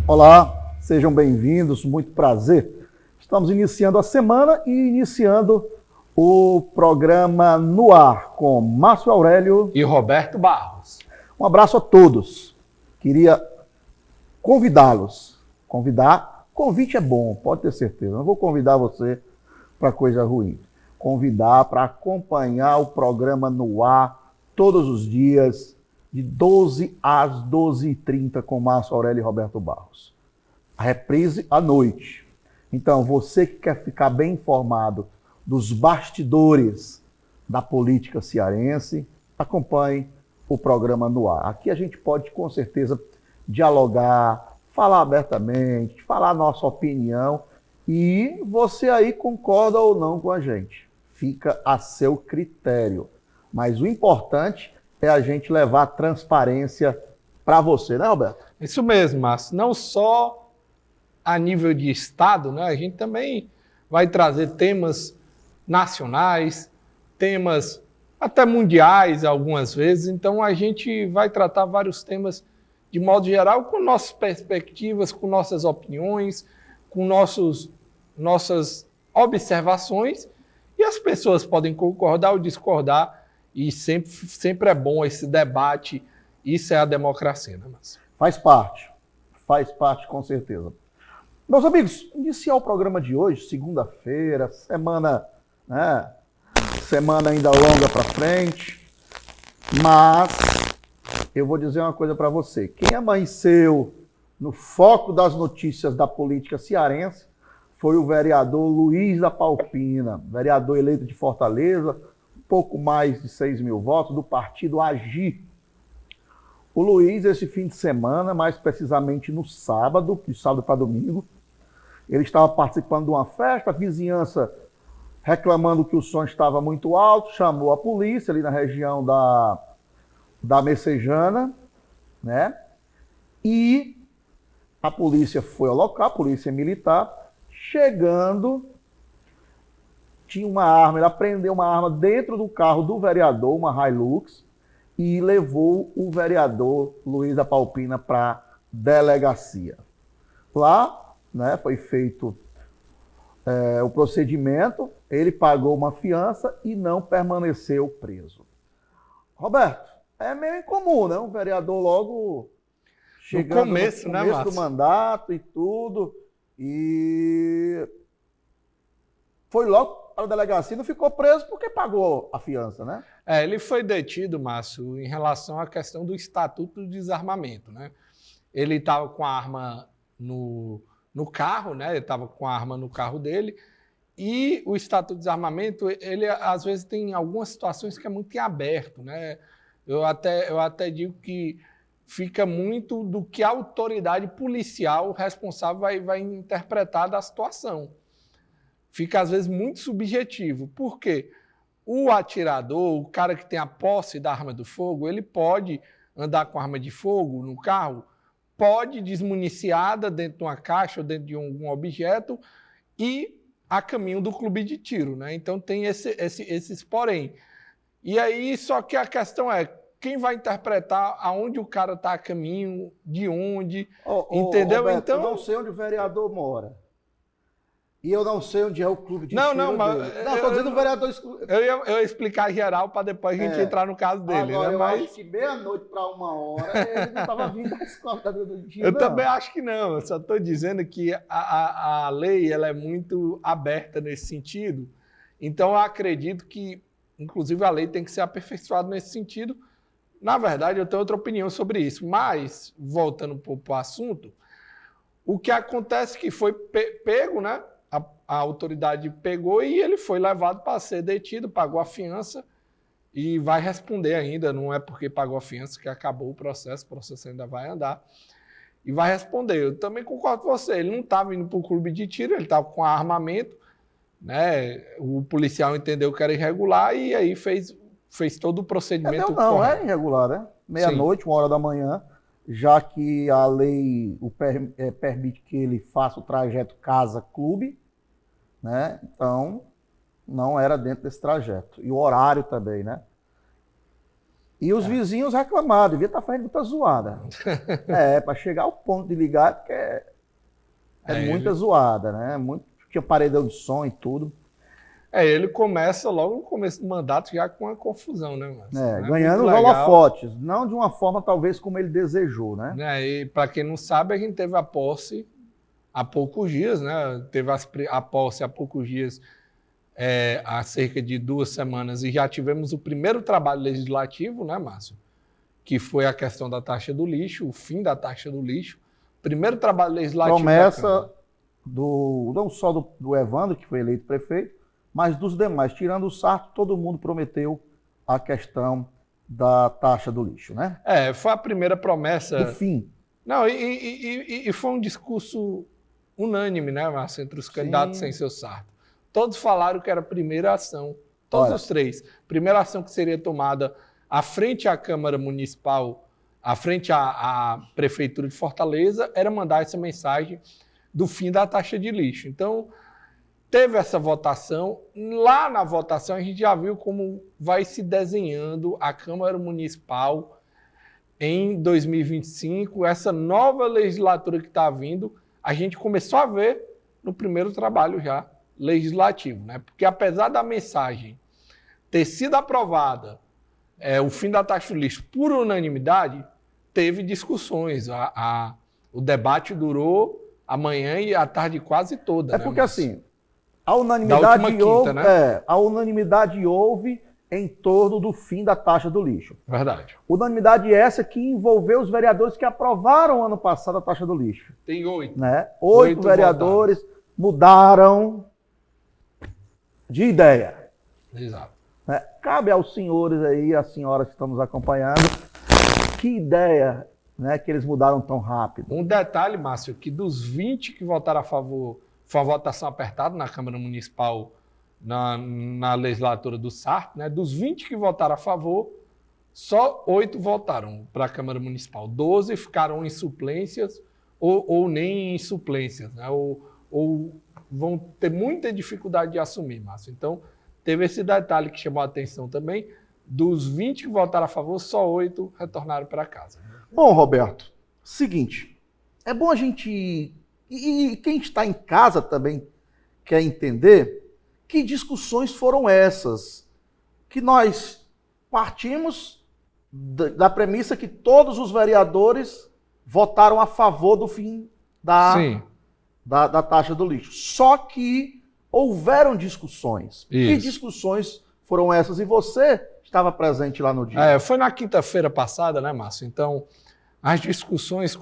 Olá, sejam bem-vindos, muito prazer. Estamos iniciando a semana e iniciando o programa No Ar com Márcio Aurélio e Roberto Barros. Um abraço a todos. Queria convidá-los. Convite é bom, pode ter certeza. Não vou convidar você para coisa ruim. Convidar para acompanhar o programa No Ar todos os dias, de 12 às 12h30, com Márcio Aurélio e Roberto Barros. A reprise à noite. Então, você que quer ficar bem informado dos bastidores da política cearense, acompanhe o programa No Ar. Aqui a gente pode, com certeza, dialogar, falar abertamente, falar a nossa opinião, e você aí concorda ou não com a gente. Fica a seu critério. Mas o importante é a gente levar transparência para você, né, Roberto? Isso mesmo, Márcio. Não só a nível de Estado, né? A gente também vai trazer temas nacionais, temas até mundiais algumas vezes. Então a gente vai tratar vários temas de modo geral, com nossas perspectivas, com nossas opiniões, com nossas observações, e as pessoas podem concordar ou discordar. E sempre é bom esse debate. Isso é a democracia, né, Márcio? Faz parte com certeza. Meus amigos, iniciar o programa de hoje, segunda-feira, semana ainda longa para frente, mas eu vou dizer uma coisa para você. Quem amanheceu no foco das notícias da política cearense foi o vereador Luiz da Palpina, vereador eleito de Fortaleza, pouco mais de 6 mil votos, do partido Agir. O Luiz, esse fim de semana, mais precisamente no sábado, de sábado para domingo, ele estava participando de uma festa, a vizinhança reclamando que o som estava muito alto, chamou a polícia ali na região da Messejana, né? E a polícia foi ao local, a polícia militar, chegando, tinha uma arma, ele apreendeu uma arma dentro do carro do vereador, uma Hilux, e levou o vereador Luiz da Palpina para a delegacia. Lá, né, foi feito o procedimento, ele pagou uma fiança e não permaneceu preso. Roberto, é meio incomum, né? Um vereador logo chegando no começo do mandato e tudo, e foi logo para a delegacia, não ficou preso porque pagou a fiança, né? Ele foi detido, Márcio, em relação à questão do Estatuto do Desarmamento, né? Ele estava com a arma no carro, né? Ele estava com a arma no carro dele, e o Estatuto do Desarmamento, ele às vezes tem algumas situações que é muito em aberto, né? Eu até digo que fica muito do que a autoridade policial responsável vai interpretar da situação. Fica, às vezes, muito subjetivo. Por quê? O atirador, o cara que tem a posse da arma do fogo, ele pode andar com arma de fogo no carro, pode desmuniciada dentro de uma caixa ou dentro de algum objeto e a caminho do clube de tiro, né? Então tem esses porém. E aí, só que a questão é, quem vai interpretar aonde o cara está a caminho, de onde, entendeu? Roberto, então, eu não sei onde o vereador mora. E eu não sei onde é o clube de tiro mas dele. Não, estou dizendo o vereador... Eu ia explicar geral para depois a gente entrar no caso dele. Agora, né? eu acho que meia-noite para 1h, ele não estava vindo da escola do tiro, Eu também acho que não. Eu só estou dizendo que a lei ela é muito aberta nesse sentido. Então, eu acredito que, inclusive, a lei tem que ser aperfeiçoada nesse sentido. Na verdade, eu tenho outra opinião sobre isso. Mas, voltando para o assunto, o que acontece é que foi pego, né? A autoridade pegou e ele foi levado para ser detido, pagou a fiança e vai responder ainda. Não é porque pagou a fiança que acabou o processo ainda vai andar. E vai responder. Eu também concordo com você. Ele não estava indo para o clube de tiro, ele estava com armamento, né? O policial entendeu que era irregular e aí fez todo o procedimento não, correto. é irregular, né? Meia-noite, 1h, já que a lei permite que ele faça o trajeto casa-clube, né? Então, não era dentro desse trajeto. E o horário também, né? E os vizinhos reclamaram, devia estar fazendo muita zoada. Para chegar ao ponto de ligar, porque é muita zoada, né? Tinha paredão de som e tudo. Ele começa logo no começo do mandato já com a confusão, né, Márcio? Ganhando os holofotes, não de uma forma talvez como ele desejou, né? E para quem não sabe, a gente teve a posse há poucos dias, né? Teve a posse há poucos dias, há cerca de 2 semanas, e já tivemos o primeiro trabalho legislativo, né, Márcio? Que foi a questão da taxa do lixo, o fim da taxa do lixo. Primeiro trabalho legislativo. Promessa não só do Evandro, que foi eleito prefeito, mas dos demais. Tirando o Sarto, todo mundo prometeu a questão da taxa do lixo, né? Foi a primeira promessa. Do fim. Não, e foi um discurso unânime, né, Márcio, entre os candidatos sem seu Sarto. Todos falaram que era a primeira ação, todos os 3. Primeira ação que seria tomada à frente à Câmara Municipal, à frente à Prefeitura de Fortaleza, era mandar essa mensagem do fim da taxa de lixo. Então, teve essa votação. Lá na votação, a gente já viu como vai se desenhando a Câmara Municipal em 2025. Essa nova legislatura que está vindo, a gente começou a ver no primeiro trabalho já legislativo, né? Porque apesar da mensagem ter sido aprovada, o fim da taxa do lixo por unanimidade, teve discussões. O debate durou a manhã e a tarde quase toda. Porque assim, a unanimidade houve em torno do fim da taxa do lixo. Verdade. Unanimidade essa que envolveu os vereadores que aprovaram ano passado a taxa do lixo. Tem 8. Né? 8 vereadores mudaram de ideia. Exato. Né? Cabe aos senhores aí, às senhoras que estão nos acompanhando, que ideia, né, que eles mudaram tão rápido. Um detalhe, Márcio, que dos 20 que votaram a favor, foi uma votação apertada na Câmara Municipal, na legislatura do Sarto, né? Dos 20 que votaram a favor, só 8 votaram para a Câmara Municipal. 12 ficaram em suplências ou nem em suplências, né? Ou vão ter muita dificuldade de assumir, Márcio. Então, teve esse detalhe que chamou a atenção também. Dos 20 que votaram a favor, só 8 retornaram para casa. Bom, Roberto, seguinte, é bom a gente... E quem está em casa também quer entender que discussões foram essas, que nós partimos da premissa que todos os vereadores votaram a favor do fim da taxa do lixo. Só que houveram discussões. Isso. Que discussões foram essas? E você estava presente lá no dia? Foi na quinta-feira passada, né, Márcio? Então, as discussões,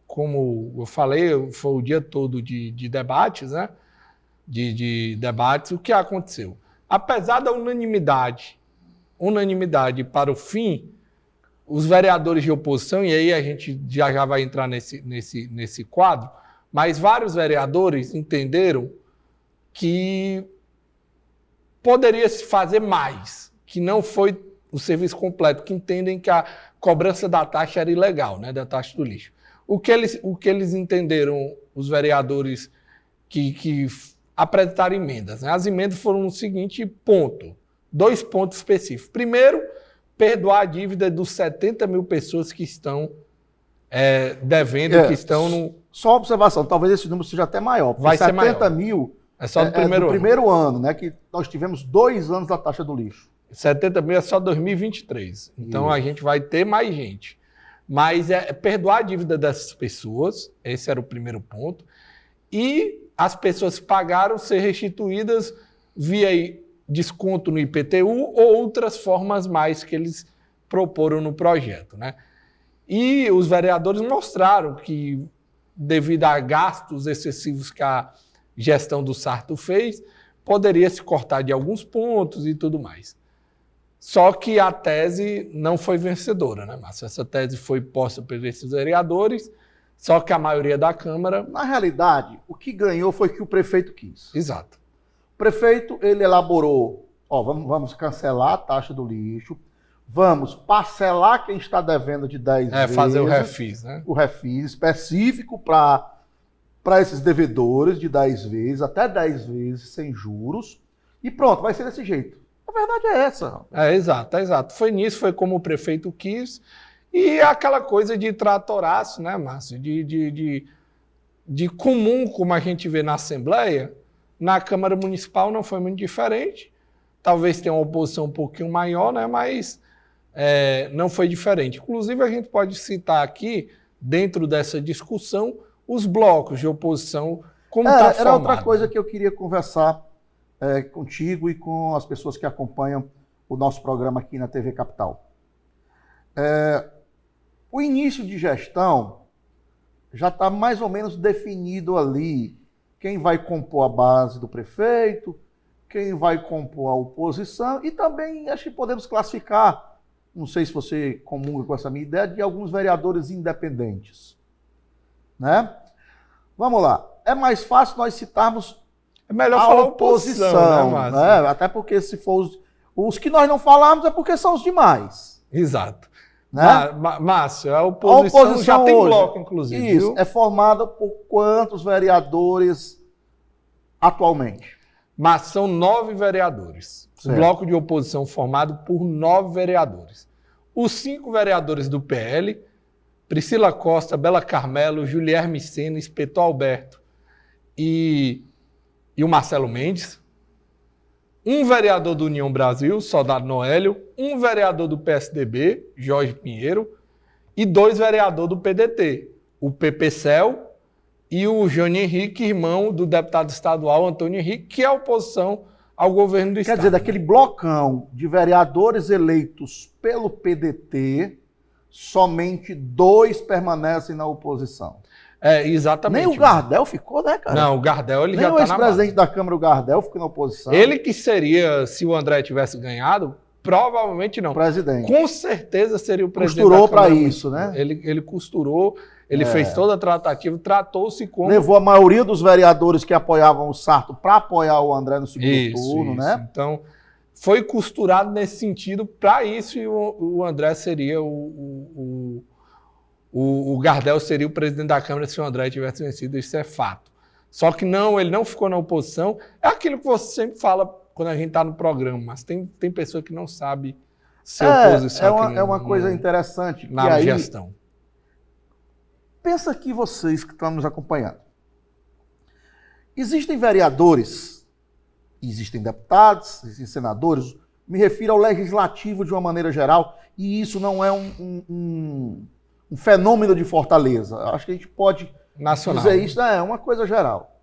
como eu falei, foi o dia todo de debates, né? De debates. O que aconteceu? Apesar da unanimidade para o fim, os vereadores de oposição, e aí a gente já vai entrar nesse quadro, mas vários vereadores entenderam que poderia se fazer mais, que não foi o serviço completo, que entendem que a cobrança da taxa era ilegal, né, da taxa do lixo. O que eles entenderam, os vereadores que apresentaram emendas, né? As emendas foram no seguinte ponto, 2 pontos específicos. Primeiro, perdoar a dívida dos 70 mil pessoas que estão devendo, que estão no... Só uma observação, talvez esse número seja até maior, porque vai ser 70 maior. mil é só do primeiro ano, né? Que nós tivemos 2 anos da taxa do lixo. 70 mil é só 2023. Então a gente vai ter mais gente. Mas perdoar a dívida dessas pessoas, esse era o primeiro ponto. E as pessoas que pagaram ser restituídas via desconto no IPTU ou outras formas mais que eles proporam no projeto, né? E os vereadores mostraram que, devido a gastos excessivos que a gestão do Sarto fez, poderia se cortar de alguns pontos e tudo mais. Só que a tese não foi vencedora, né, Márcio? Essa tese foi posta por esses vereadores, só que a maioria da Câmara... Na realidade, o que ganhou foi que o prefeito quis. Exato. O prefeito, ele elaborou, vamos cancelar a taxa do lixo, vamos parcelar quem está devendo de 10 vezes. Fazer o refis, né? O refis específico para esses devedores de 10 vezes, até 10 vezes, sem juros. E pronto, vai ser desse jeito. A verdade é essa. Exato. Foi nisso, foi como o prefeito quis. E aquela coisa de tratoraço, né, Márcio? De comum, como a gente vê na Assembleia, na Câmara Municipal não foi muito diferente. Talvez tenha uma oposição um pouquinho maior, né, mas não foi diferente. Inclusive, a gente pode citar aqui, dentro dessa discussão, os blocos de oposição, como está formado. Era outra coisa que eu queria conversar contigo e com as pessoas que acompanham o nosso programa aqui na TV Capital. O início de gestão já está mais ou menos definido ali quem vai compor a base do prefeito, quem vai compor a oposição e também acho que podemos classificar, não sei se você comunga com essa minha ideia, de alguns vereadores independentes. Né? Vamos lá. É mais fácil nós citarmos melhor falar oposição, né? Até porque se for os que nós não falamos é porque são os demais. Exato. Né? Márcio, a oposição já tem bloco, inclusive. Isso, viu? é formada por quantos vereadores atualmente? Mas são 9 vereadores. Certo. O bloco de oposição formado por 9 vereadores. Os 5 vereadores do PL, Priscila Costa, Bela Carmelo, Julierme Sena, Espetor Alberto e o Marcelo Mendes. Um vereador do União Brasil, Soldado Noélio, um vereador do PSDB, Jorge Pinheiro, e 2 vereadores do PDT, o PPCEL e o Jânio Henrique, irmão do deputado estadual Antônio Henrique, que é a oposição ao governo do Estado. Quer dizer, daquele blocão de vereadores eleitos pelo PDT, somente 2 permanecem na oposição. Exatamente. Nem o Gardel ficou, né, cara? Não, o Gardel ele já está na base. Nem o ex-presidente da Câmara, o Gardel, ficou na oposição. Ele que seria, se o André tivesse ganhado, provavelmente não. Presidente. Com certeza seria o presidente Costurou da Câmara. para isso, né? Ele costurou, ele fez toda a tratativa, tratou-se como... Levou a maioria dos vereadores que apoiavam o Sarto para apoiar o André no segundo turno, né? Então, foi costurado nesse sentido para isso e o André seria o Gardel seria o presidente da Câmara se o André tivesse vencido, isso é fato. Só que não, ele não ficou na oposição. É aquilo que você sempre fala quando a gente está no programa, mas tem pessoa que não sabe ser oposição. É uma coisa interessante. Na gestão. Pensa aqui vocês que estão nos acompanhando. Existem vereadores, existem deputados, existem senadores, me refiro ao legislativo de uma maneira geral, e isso não é um fenômeno de Fortaleza. Acho que a gente pode dizer isso, é uma coisa geral.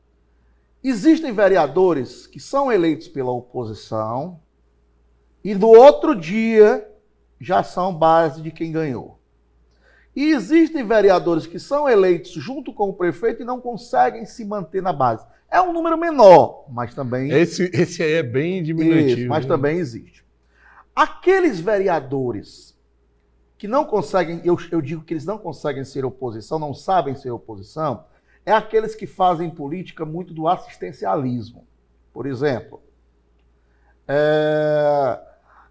Existem vereadores que são eleitos pela oposição e no outro dia já são base de quem ganhou. E existem vereadores que são eleitos junto com o prefeito e não conseguem se manter na base. É um número menor, mas também... Esse aí é bem diminutivo. Isso, mas também existe. Aqueles vereadores que não conseguem, eu digo que eles não conseguem ser oposição, não sabem ser oposição, é aqueles que fazem política muito do assistencialismo. Por exemplo,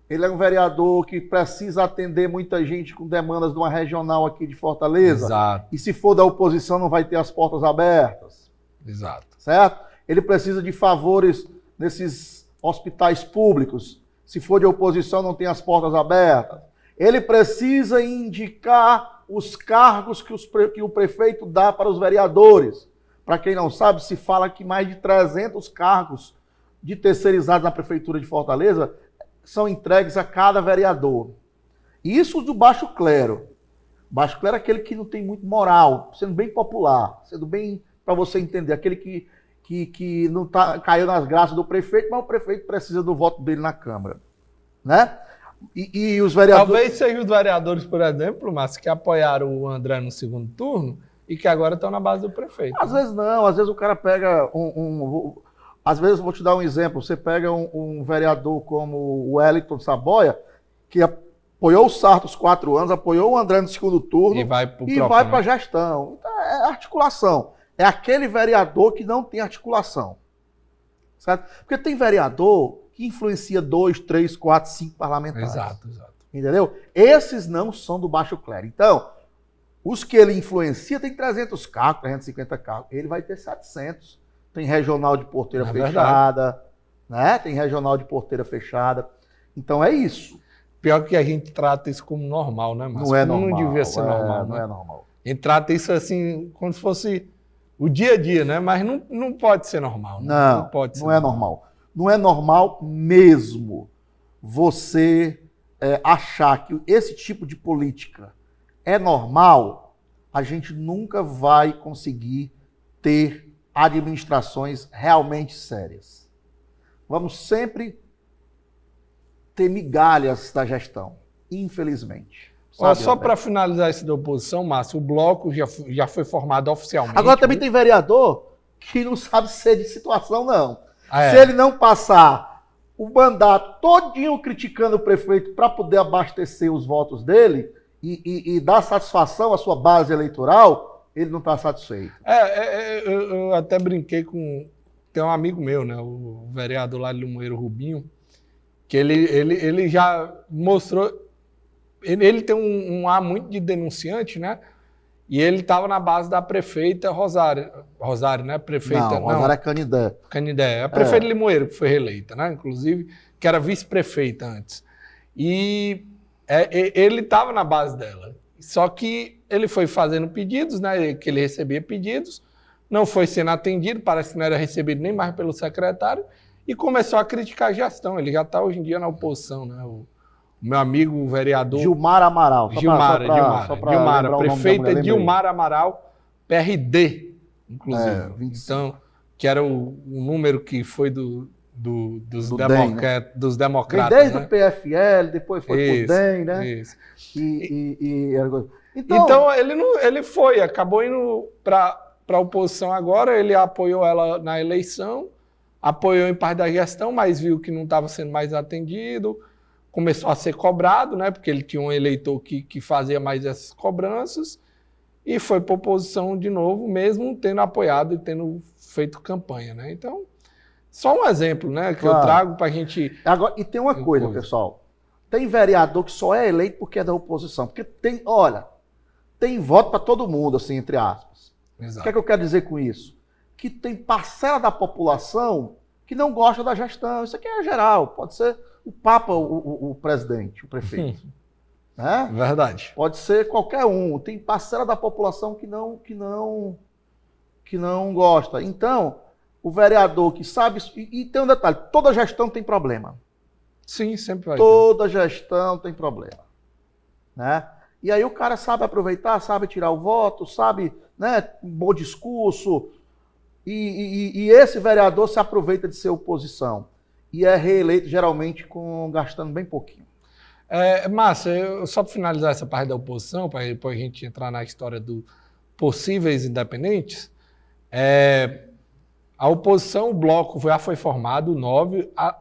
ele é um vereador que precisa atender muita gente com demandas de uma regional aqui de Fortaleza. Exato. E se for da oposição não vai ter as portas abertas. Exato. Certo? Ele precisa de favores nesses hospitais públicos. Se for de oposição não tem as portas abertas. Ele precisa indicar os cargos que o prefeito dá para os vereadores. Para quem não sabe, se fala que mais de 300 cargos de terceirizados na Prefeitura de Fortaleza são entregues a cada vereador. E isso do baixo clero. Baixo clero é aquele que não tem muito moral, sendo bem popular, sendo bem, para você entender, aquele que não caiu nas graças do prefeito, mas o prefeito precisa do voto dele na Câmara. Né? E os vereadores... Talvez sejam os vereadores, por exemplo, Márcio, que apoiaram o André no segundo turno e que agora estão na base do prefeito. Às vezes não, às vezes o cara pega às vezes, vou te dar um exemplo, você pega um vereador como o Wellington Saboia, que apoiou o Sarto os 4 anos, apoiou o André no segundo turno e vai para a gestão. Então, é articulação. É aquele vereador que não tem articulação. Certo? Porque tem vereador que influencia 2, 3, 4, 5 parlamentares. Exato. Entendeu? Esses não são do baixo clero. Então, os que ele influencia tem 300 cargos, 350 cargos. Ele vai ter 700. Tem regional de porteira fechada, né? Tem regional de porteira fechada. Então é isso. Pior que a gente trata isso como normal, né, Márcio? Não é normal. Não devia ser normal, Não né? é normal. A gente trata isso assim, como se fosse o dia a dia, né? Mas não pode ser normal. Né? Não, pode ser não é normal. Não é normal mesmo você achar que esse tipo de política é normal, a gente nunca vai conseguir ter administrações realmente sérias. Vamos sempre ter migalhas da gestão, infelizmente. Ó, só para finalizar isso da oposição, Márcio, o bloco já foi formado oficialmente. Agora também tem vereador que não sabe ser de situação, não. É. Se ele não passar o mandato todinho criticando o prefeito para poder abastecer os votos dele e dar satisfação à sua base eleitoral, ele não está satisfeito. Eu até brinquei com... Tem um amigo meu, né, o vereador lá de Limoeiro, Rubinho, que ele já mostrou... Ele tem um ar muito de denunciante, né? E ele estava na base da prefeita Rosário, né? Prefeita, não, Rosário é Canindé. Canindé, a prefeita de Limoeiro, que foi reeleita, né? Inclusive, que era vice-prefeita antes. E ele estava na base dela. Só que ele foi fazendo pedidos, né? Que ele recebia pedidos, não foi sendo atendido, parece que não era recebido nem mais pelo secretário, e começou a criticar a gestão. Ele já está hoje em dia na oposição, né? O meu amigo, o vereador... Gilmar Amaral. Gilmar, prefeita Gilmar Amaral, PRD, inclusive. Então, que era o número que foi dos democratas. Desde né? o PFL, depois foi pro DEM, né? Isso. Então ele foi, acabou indo para a oposição agora, ele apoiou ela na eleição, apoiou em parte da gestão, mas viu que não estava sendo mais atendido, começou a ser cobrado, né? Porque ele tinha um eleitor que fazia mais essas cobranças e foi para a oposição de novo, mesmo tendo apoiado e tendo feito campanha, né? Então, só um exemplo, né? Que eu trago para a gente... Agora, e tem uma coisa, pessoal. Tem vereador que só é eleito porque é da oposição. Porque tem voto para todo mundo, assim, entre aspas. Exato. O que é que eu quero dizer com isso? Que tem parcela da população que não gosta da gestão. Isso aqui é geral, pode ser... O Papa, o presidente, o prefeito. Né? Verdade. Pode ser qualquer um. Tem parcela da população que não gosta. Então, o vereador que sabe... E tem um detalhe, toda gestão tem problema. Sim, sempre vai. Toda gestão tem problema. Né? E aí o cara sabe aproveitar, sabe tirar o voto, sabe, né, um bom discurso. E esse vereador se aproveita de ser oposição. E é reeleito geralmente gastando bem pouquinho. Márcio, só para finalizar essa parte da oposição, para depois a gente entrar na história dos possíveis independentes, a oposição, o bloco já foi formado, 9, a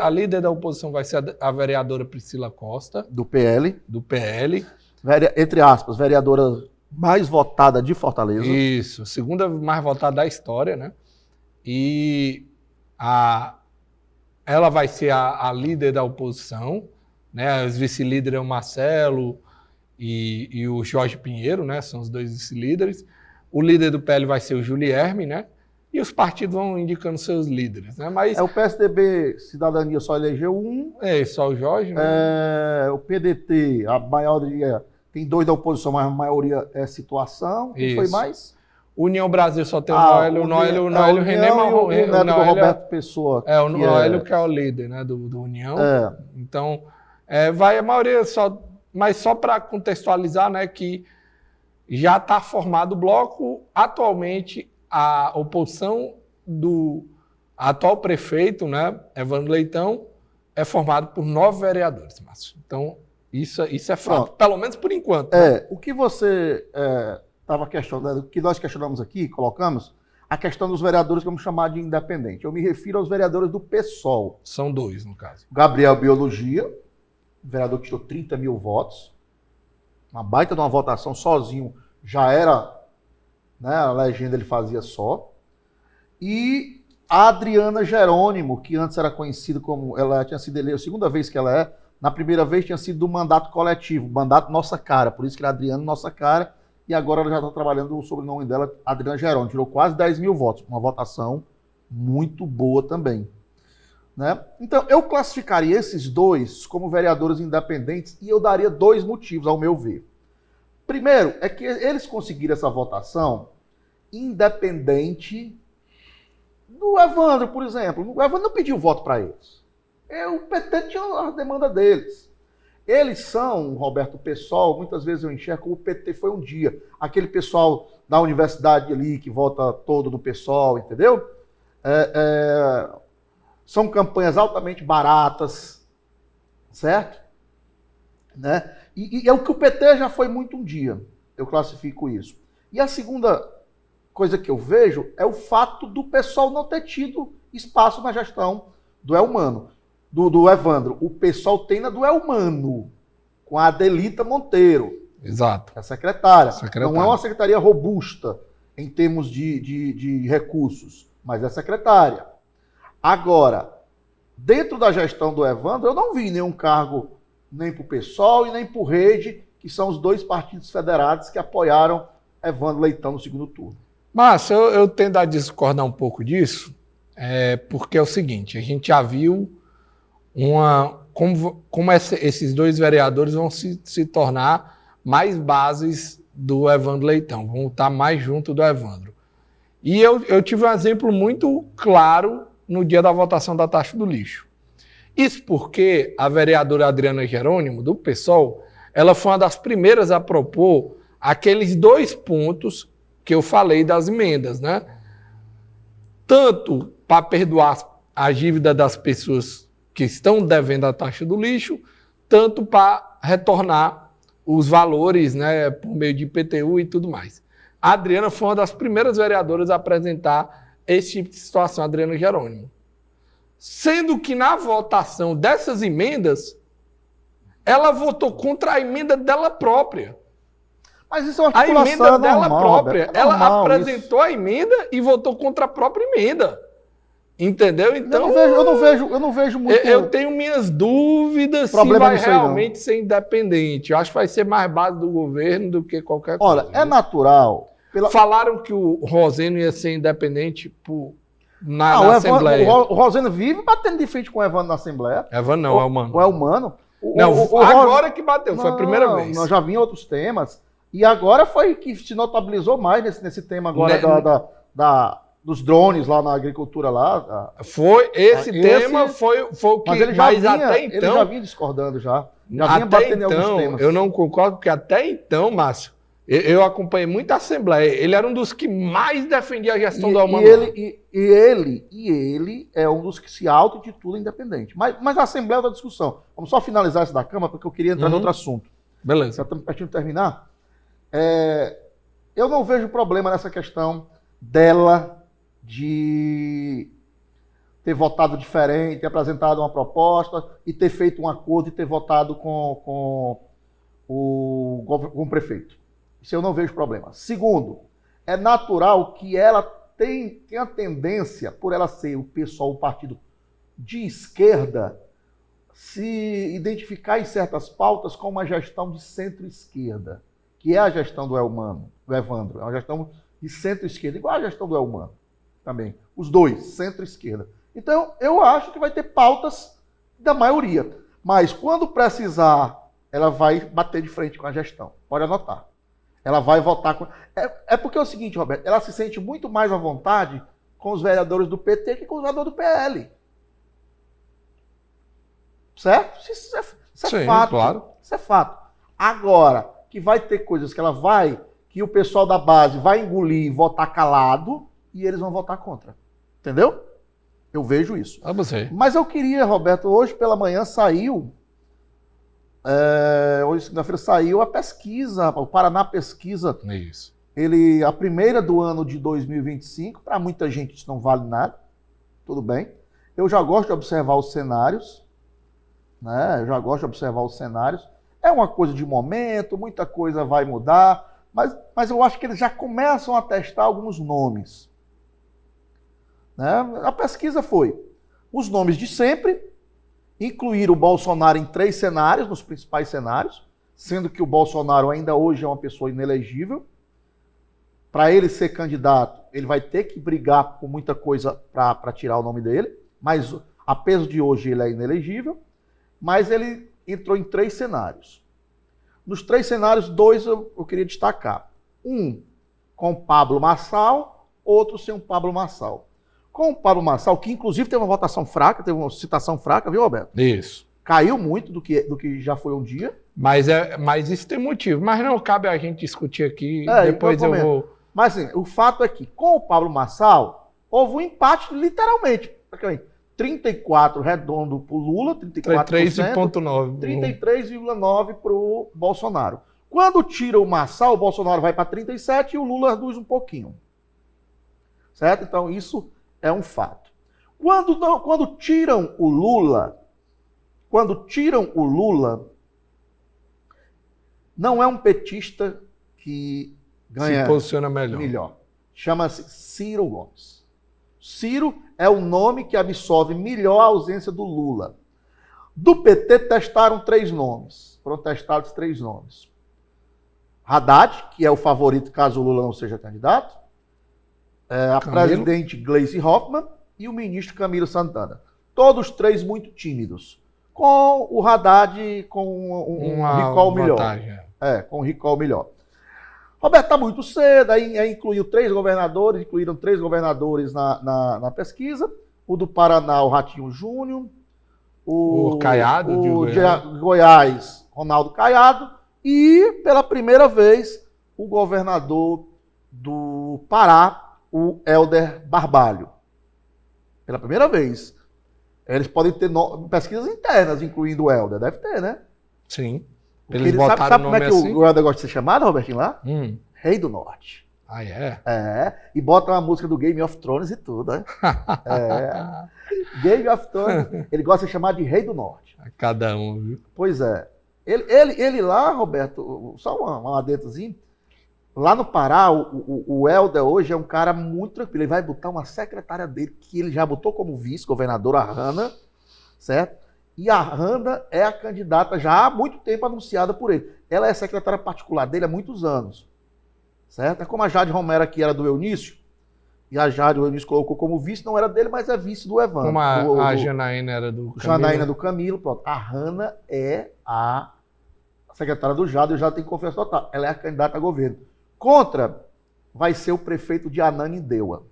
líder da oposição vai ser a vereadora Priscila Costa. Do PL. Do PL. Entre aspas, vereadora mais votada de Fortaleza. Isso, segunda mais votada da história, né? E ela vai ser a líder da oposição, né? Os vice-líderes é o Marcelo e o Jorge Pinheiro, né? São os dois vice-líderes. O líder do PL vai ser o Julierme, né? E os partidos vão indicando seus líderes, né? Mas o PSDB, Cidadania, só elegeu um. Só o Jorge, né? O PDT, a maioria, tem 2 da oposição, mas a maioria é situação. Quem foi mais? União Brasil só tem o Noélio René Marrom. O neto do Roberto Pessoa. O Noélio que é o líder, né, do União. Então, vai a maioria só... Mas só para contextualizar, né, que já está formado o bloco. Atualmente, a oposição do atual prefeito, né, Evandro Leitão, é formado por 9 vereadores, Márcio. Então, isso é fato, pelo menos por enquanto. Né? O que você estava questionando, o que nós questionamos aqui, colocamos, a questão dos vereadores que vamos chamar de independente. Eu me refiro aos vereadores do PSOL. São 2, no caso. Gabriel Biologia, vereador que tirou 30 mil votos, uma baita de uma votação sozinho, já era, né, a legenda ele fazia só. E a Adriana Jerônimo, que antes era conhecida como, ela tinha sido eleita, a segunda vez que ela na primeira vez tinha sido do mandato coletivo, mandato Nossa Cara, por isso que era Adriana Nossa Cara, e agora ela já está trabalhando o sobrenome dela, Adriana Jerônimo, tirou quase 10 mil votos, uma votação muito boa também. Né? Então, eu classificaria esses dois como vereadores independentes e eu daria 2 motivos, ao meu ver. Primeiro, é que eles conseguiram essa votação independente do Evandro, por exemplo. O Evandro não pediu voto para eles. O PT tinha a demanda deles. Eles são, Roberto, o pessoal, muitas vezes eu enxergo como o PT foi um dia. Aquele pessoal da universidade ali que vota todo no PSOL, entendeu? São campanhas altamente baratas, certo? Né? E é o que o PT já foi muito um dia, eu classifico isso. E a segunda coisa que eu vejo é o fato do pessoal não ter tido espaço na gestão do Elmano, do Evandro. O pessoal tem na do Elmano, com a Adelita Monteiro. Exato. A secretária. Secretária. Não é uma secretaria robusta em termos de recursos, mas é secretária. Agora, dentro da gestão do Evandro, eu não vi nenhum cargo nem para o PSOL e nem para o Rede, que são os 2 partidos federados que apoiaram Evandro Leitão no segundo turno. Márcio, eu tendo a discordar um pouco disso, porque é o seguinte, a gente já viu como esses 2 vereadores vão se tornar mais bases do Evandro Leitão, vão estar mais junto do Evandro. E eu tive um exemplo muito claro no dia da votação da taxa do lixo. Isso porque a vereadora Adriana Jerônimo, do PSOL, ela foi uma das primeiras a propor aqueles 2 pontos que eu falei das emendas, né? Tanto para perdoar a dívida das pessoas que estão devendo a taxa do lixo, tanto para retornar os valores, né, por meio de IPTU e tudo mais. A Adriana foi uma das primeiras vereadoras a apresentar esse tipo de situação, a Adriana Jerônimo. Sendo que na votação dessas emendas, ela votou contra a emenda dela própria. Mas isso é uma articulação a emenda dela normal, própria. Roberto, é ela normal apresentou a emenda e votou contra a própria emenda. Entendeu? Então, eu não vejo muito. Eu tenho minhas dúvidas se vai realmente ser independente. Eu acho que vai ser mais base do governo do que qualquer coisa. Olha, é natural. Falaram que o Roseno ia ser independente na Assembleia. O Roseno vive batendo de frente com o Evandro na Assembleia. Evandro não, é o Mano. O Elmano. Agora que bateu, foi a primeira vez. Nós já vinha outros temas. E agora foi que se notabilizou mais nesse tema agora dos drones lá na agricultura lá. Esse tema foi o que... Mas ele já vinha discordando já. Já vinha batendo em alguns temas. Eu não concordo, porque até então, Márcio, eu acompanhei muito a Assembleia. Ele era um dos que mais defendia a gestão do Elmano. E ele é um dos que se auto-intitula independente. Mas a Assembleia é outra discussão. Vamos só finalizar essa da Câmara, porque eu queria entrar em outro assunto. Beleza. Já estamos pertinho de terminar. Eu não vejo problema nessa questão dela de ter votado diferente, ter apresentado uma proposta e ter feito um acordo e ter votado com o prefeito. Isso eu não vejo problema. Segundo, é natural que ela tem a tendência, por ela ser o PSOL, o partido de esquerda, se identificar em certas pautas com uma gestão de centro-esquerda, que é a gestão do Evandro. É uma gestão de centro-esquerda, igual a gestão do Elmano também. Os 2, centro-esquerda. Então, eu acho que vai ter pautas da maioria. Mas, quando precisar, ela vai bater de frente com a gestão. Pode anotar. Ela vai votar com... É porque é o seguinte, Roberto, ela se sente muito mais à vontade com os vereadores do PT que com os vereadores do PL. Certo? Isso é fato. Claro. Isso é fato. Agora, que vai ter coisas que o pessoal da base vai engolir e votar calado, e eles vão votar contra. Entendeu? Eu vejo isso. Mas eu queria, Roberto, hoje pela manhã saiu, hoje segunda-feira saiu a pesquisa, o Paraná Pesquisa. Isso. A primeira do ano de 2025, para muita gente isso não vale nada, tudo bem. Eu já gosto de observar os cenários, né? É uma coisa de momento, muita coisa vai mudar, mas eu acho que eles já começam a testar alguns nomes. Né? A pesquisa foi os nomes de sempre, incluir o Bolsonaro em 3 cenários, nos principais cenários, sendo que o Bolsonaro ainda hoje é uma pessoa inelegível. Para ele ser candidato, ele vai ter que brigar com muita coisa para tirar o nome dele, mas A peso de hoje ele é inelegível, mas ele entrou em 3 cenários. Nos 3 cenários, 2 eu queria destacar. Um com Pablo Marçal, outro sem o Pablo Marçal. Com o Pablo Marçal, que inclusive teve uma votação fraca, teve uma citação fraca, viu, Roberto? Isso. Caiu muito do que já foi um dia. Mas isso tem motivo. Mas não cabe a gente discutir aqui, depois então eu vou... Mas assim, o fato é que com o Pablo Marçal, houve um empate literalmente. 34 redondo para o Lula, 34%, 3,9%. 33,9% para o Bolsonaro. Quando tira o Marçal, o Bolsonaro vai para 37% e o Lula reduz um pouquinho. Certo? Então isso é um fato. Quando tiram o Lula, não é um petista que ganha se posiciona melhor. Chama-se Ciro Gomes. Ciro é o nome que absorve melhor a ausência do Lula. Do PT testaram 3 nomes. Foram testados 3 nomes. Haddad, que é o favorito caso o Lula não seja candidato. A presidente Gleisi Hoffmann e o ministro Camilo Santana. Todos 3 muito tímidos. Com o Haddad com um recall melhor. Com um recall melhor. Roberto, está muito cedo, aí incluiu 3 governadores, incluíram 3 governadores na pesquisa. O do Paraná, o Ratinho Júnior. O Caiado, de Goiás, Ronaldo Caiado. E, pela primeira vez, o governador do Pará, o Helder Barbalho. Pela primeira vez. Eles podem ter pesquisas internas, incluindo o Helder. Deve ter, né? Sim. Eles sabe como é que assim? O Helder gosta de ser chamado, Robertinho, lá? Rei do Norte. Ah, é? E bota uma música do Game of Thrones e tudo, né? Game of Thrones, ele gosta de ser chamado de Rei do Norte. Cada um, viu? Pois é. Ele lá, Roberto, só um adentrozinho, lá no Pará, o Helder hoje é um cara muito tranquilo. Ele vai botar uma secretária dele, que ele já botou como vice-governadora, a Hanna, certo? E a Hanna é a candidata já há muito tempo anunciada por ele. Ela é secretária particular dele há muitos anos. Certo? É como a Jade Romero aqui era do Eunício, e a Jade, o Eunício colocou como vice, não era dele, mas é vice do Evandro. Como a Janaína era do Camilo. Janaína do Camilo, pronto. A Hanna é a secretária do Jade, e o Jade tem confiança total. Ela é a candidata a governo. Contra vai ser o prefeito de Ananindeua.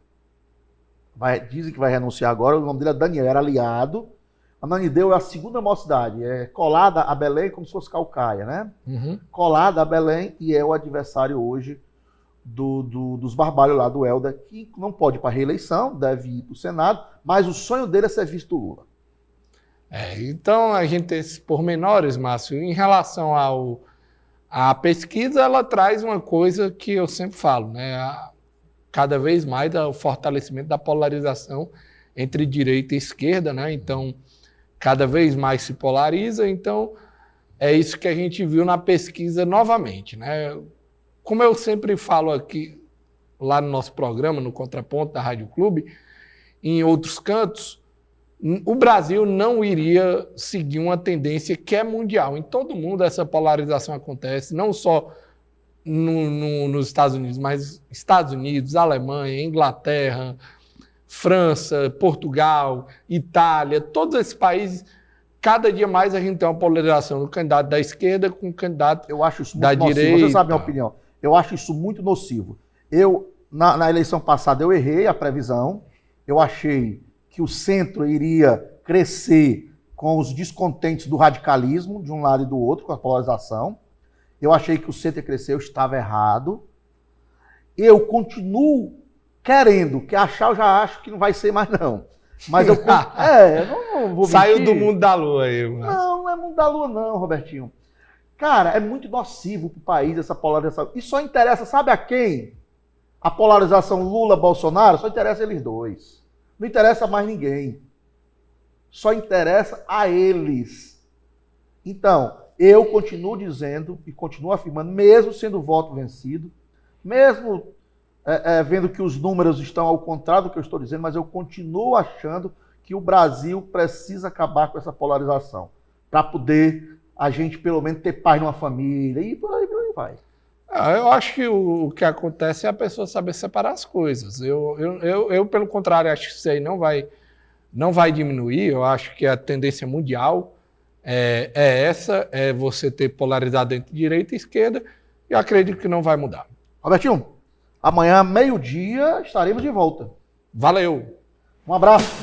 Dizem que vai renunciar agora, o nome dele é Daniel, era aliado. Ananindeua é a segunda maior cidade, é colada a Belém como se fosse Caucaia, né? Colada a Belém e é o adversário hoje dos Barbalhos lá do Helder, que não pode ir para a reeleição, deve ir para o Senado, mas o sonho dele é ser vice do Lula. Então a gente tem esses pormenores, Márcio. Em relação à pesquisa, ela traz uma coisa que eu sempre falo, né? Cada vez mais o fortalecimento da polarização entre direita e esquerda, né? Então, cada vez mais se polariza, então é isso que a gente viu na pesquisa novamente, né? Como eu sempre falo aqui, lá no nosso programa, no Contraponto da Rádio Clube, em outros cantos, o Brasil não iria seguir uma tendência que é mundial. Em todo mundo essa polarização acontece, não só nos Estados Unidos, mas Estados Unidos, Alemanha, Inglaterra, França, Portugal, Itália, todos esses países, cada dia mais a gente tem uma polarização do candidato da esquerda com o candidato eu acho isso muito da nocivo. direita. Você sabe a minha opinião. Eu acho isso muito nocivo. Na eleição passada, eu errei a previsão. Eu achei que o centro iria crescer com os descontentes do radicalismo, de um lado e do outro, com a polarização. Eu achei que o centro ia crescer, eu estava errado. Eu continuo querendo, que achar eu já acho que não vai ser mais não. Mas eu não vou mentir. Saiu do mundo da lua aí. Mas... Não é mundo da lua não, Robertinho. Cara, é muito nocivo para o país essa polarização. E só interessa, sabe a quem? A polarização Lula-Bolsonaro só interessa eles dois. Não interessa mais ninguém. Só interessa a eles. Então, eu continuo dizendo e continuo afirmando, mesmo sendo o voto vencido, mesmo vendo que os números estão ao contrário do que eu estou dizendo, mas eu continuo achando que o Brasil precisa acabar com essa polarização para poder a gente, pelo menos, ter paz numa família e por aí vai. Eu acho que o que acontece é a pessoa saber separar as coisas. Eu, pelo contrário, acho que isso aí não vai não vai diminuir. Eu acho que a tendência mundial é essa, é você ter polaridade entre direita e esquerda, e acredito que não vai mudar. Robertinho, amanhã, meio-dia, estaremos de volta. Valeu! Um abraço.